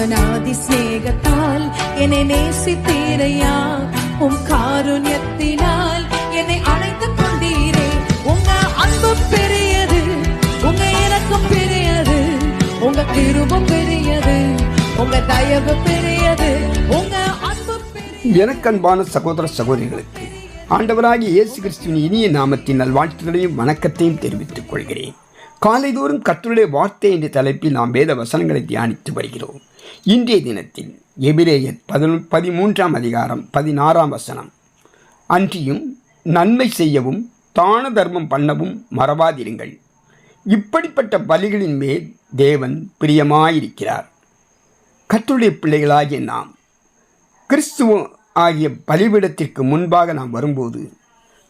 அநாதி சிநேகத்தால் என்னை நேசித்தீரையா, உம் காருண்யத்தினால் என்னை அழைத்துக் கொண்டீரே. உங்க அன்பு பெரியது, உங்க இரக்கம் பெரியது, உங்க கிருபை பெரியது, உங்க தயவு பெரியது, உங்க அன்பு பெரியது. எனக்கு அன்பான சகோதர சகோதரிகளுக்கு ஆண்டவராகிய இயேசு கிறிஸ்துவின் இனிய நாமத்தின் நல்வாழ்த்துக்களையும் வணக்கத்தையும் தெரிவித்துக் கொள்கிறேன். காலைதோறும் கர்த்தருடைய வார்த்தை என்ற தலைப்பில் நாம் வேத வசனங்களை தியானித்து வருகிறோம். இன்றைய தினத்தில் எபிரேயர் 13ஆம் அதிகாரம் 16ஆம் வசனம், அன்றியும் நன்மை செய்யவும் தான தர்மம் பண்ணவும் மறவாதிருங்கள், இப்படிப்பட்ட பலிகளின் மேல் தேவன் பிரியமாயிருக்கிறார். கர்த்தருடைய பிள்ளைகளாகிய நாம் கிறிஸ்துவ ஆகிய பலிபீடத்திற்கு முன்பாக நாம் வரும்போது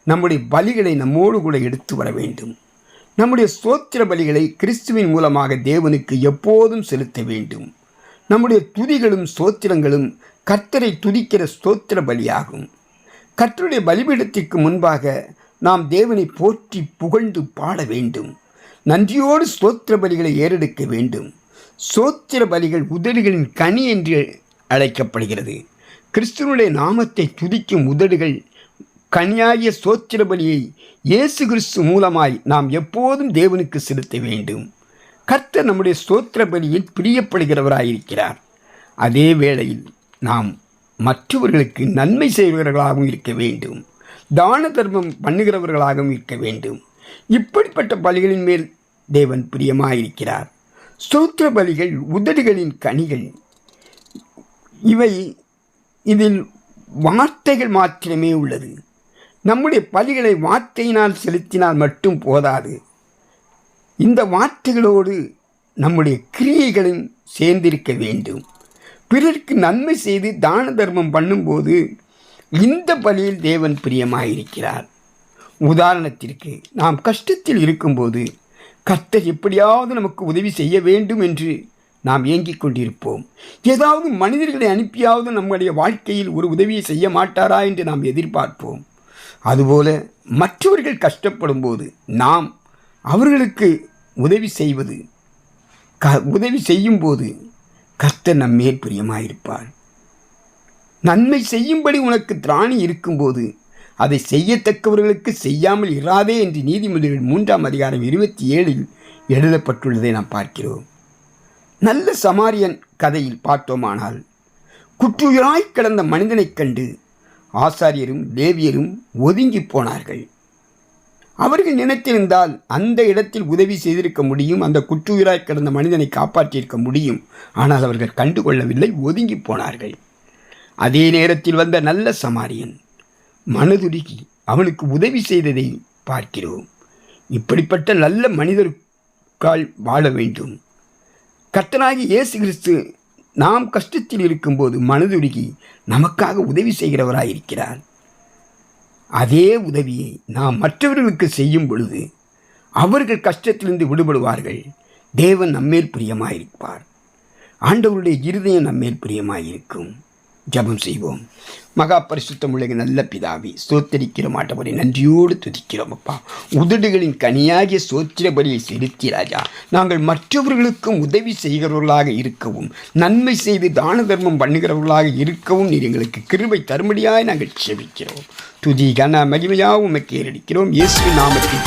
நம்முடைய பலிகளை நம்மோடு கூட எடுத்து வர வேண்டும். நம்முடைய ஸ்தோத்திர பலிகளை கிறிஸ்துவின் மூலமாக தேவனுக்கு எப்போதும் செலுத்த வேண்டும். நம்முடைய துதிகளும் ஸ்தோத்திரங்களும் கர்த்தரை துதிக்கிற ஸ்தோத்திர பலியாகும். கர்த்தருடைய பலிபீடத்திற்கு முன்பாக நாம் தேவனை போற்றி புகழ்ந்து பாட வேண்டும். நன்றியோடு ஸ்தோத்திர பலிகளை ஏறெடுக்க வேண்டும். ஸ்தோத்திர பலிகள் உதடுகளின் கனி என்று அழைக்கப்படுகிறது. கிறிஸ்துவனுடைய நாமத்தை துதிக்கும் உதடுகள் கனியாகிய ஸ்தோத்திர பலியை இயேசு கிறிஸ்து மூலமாய் நாம் எப்போதும் தேவனுக்கு செலுத்த வேண்டும். கர்த்தர் நம்முடைய ஸ்தோத்திர பலியில் பிரியப்படுகிறவராயிருக்கிறார். அதே வேளையில் நாம் மற்றவர்களுக்கு நன்மை செய்கிறவர்களாகவும் இருக்க வேண்டும். தான தர்மம் பண்ணுகிறவர்களாகவும் இருக்க வேண்டும். இப்படிப்பட்ட பலிகளின் மேல் தேவன் பிரியமாயிருக்கிறார். ஸ்தோத்திர பலிகள் உதடுகளின் கனிகள். இதில் வார்த்தைகள் மாத்திரமே உள்ளது. நம்முடைய பலிகளை வார்த்தையினால் செலுத்தினால் மட்டும் போதாது. இந்த வார்த்தைகளோடு நம்முடைய கிரியைகளும் சேர்ந்திருக்க வேண்டும். பிறருக்கு நன்மை செய்து தான தர்மம் பண்ணும்போது இந்த பலியில் தேவன் பிரியமாயிருக்கிறார். உதாரணத்திற்கு, நாம் கஷ்டத்தில் இருக்கும்போது கர்த்தர் எப்படியாவது நமக்கு உதவி செய்ய வேண்டும் என்று நாம் ஏங்கிக் கொண்டிருப்போம். ஏதாவது மனிதர்களை அனுப்பியாவது நம்முடைய வாழ்க்கையில் ஒரு உதவியை செய்ய மாட்டாரா என்று நாம் எதிர்பார்ப்போம். அதுபோல மற்றவர்கள் கஷ்டப்படும் போது நாம் அவர்களுக்கு உதவி செய்யும்போது கர்த்தர் நம்மேல் பிரியமாயிருப்பார். நன்மை செய்யும்படி உனக்கு திராணி இருக்கும்போது அதை செய்யத்தக்கவர்களுக்கு செய்யாமல் இராதே என்று நீதிமொழிகள் 3ஆம் அதிகாரம் 27இல் எழுதப்பட்டுள்ளதை நாம் பார்க்கிறோம். நல்ல சமாரியன் கதையில் பார்த்தோமானால், குற்றுயிராய் கிடந்த மனிதனைக் கண்டு ஆசாரியரும் லேவியரும் ஒதுங்கி போனார்கள். அவர்கள் நினைத்திருந்தால் அந்த இடத்தில் உதவி செய்திருக்க முடியும், அந்த குற்றுயிராய் கிடந்த மனிதனை காப்பாற்றியிருக்க முடியும். ஆனால் அவர்கள் கண்டுகொள்ளவில்லை, ஒதுங்கி போனார்கள். அதே நேரத்தில் வந்த நல்ல சமாரியன் மனதுருகி அவனுக்கு உதவி செய்ததை பார்க்கிறோம். இப்படிப்பட்ட நல்ல மனிதருக்கால் வாழ வேண்டும். கர்த்தராகிய இயேசு கிறிஸ்து நாம் கஷ்டத்தில் இருக்கும்போது மனதுருகி நமக்காக உதவி செய்கிறவராயிருக்கிறார். அதே உதவியை நாம் மற்றவர்களுக்கு செய்யும் பொழுது அவர்கள் கஷ்டத்திலிருந்து விடுபடுவார்கள். தேவன் நம்மேல் பிரியமாயிருப்பார். ஆண்டவருடைய இருதயம் நம்மேல் பிரியமாயிருக்கும். ஜெபம் செய்வோம். மகா பரிசுத்தமுள்ள நல்ல பிதாவே, ஸ்தோத்தரிக்கிறோம் ஆண்டவரே, நன்றியோடு துதிக்கிறோம் அப்பா. உதடுகளின் கனியாகிய ஸ்தோத்திர பலியை செலுத்தி ராஜா, நாங்கள் மற்றவர்களுக்கும் உதவி செய்கிறவர்களாக இருக்கவும், நன்மை செய்து தான தர்மம் பண்ணுகிறவர்களாக இருக்கவும் நீர் எங்களுக்கு கிருபை தரும்படியாய் நாங்கள் செபிக்கிறோம். துதி கன மகிமையாக உமக்கு ஏறடிக்கிறோம். இயேசுவின் நாமத்தில்.